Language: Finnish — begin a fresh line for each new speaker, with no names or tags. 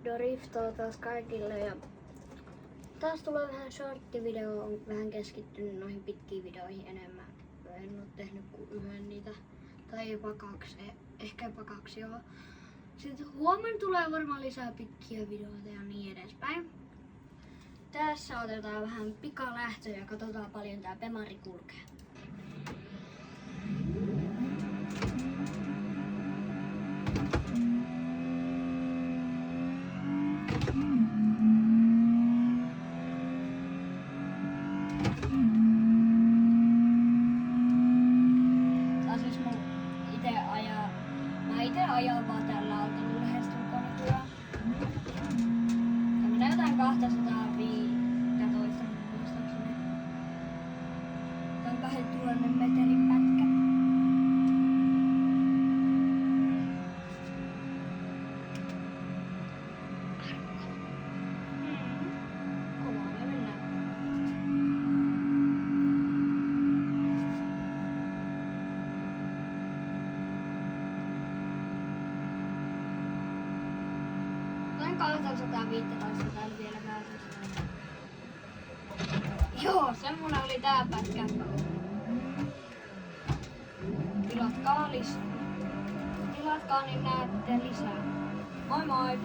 Doriftoa taas kaikille ja taas tulee vähän shorttivideo, on vähän keskittynyt noihin pitkiin videoihin enemmän. En oo tehnyt kuin yhden niitä, tai jopa kaksi, ehkä jopa kaksi joo. Sitten huomenna tulee varmaan lisää pitkiä videoita ja niin edespäin. Tässä otetaan vähän pikalähtöä ja katsotaan paljon tää Bemari kulkee. Mä ajan vaan tällä autolla lähestulkoon nykyään. Ja minä jotain 215 muistaakseni. Tää on 2000 metrin pätkä. Kovaa me mennään. Noin 215 täällä vielä pääsessä. Joo, semmonen oli tää pätkä. Tilatkaa lisää. Tilatkaa, niin näette lisää. Moi moi!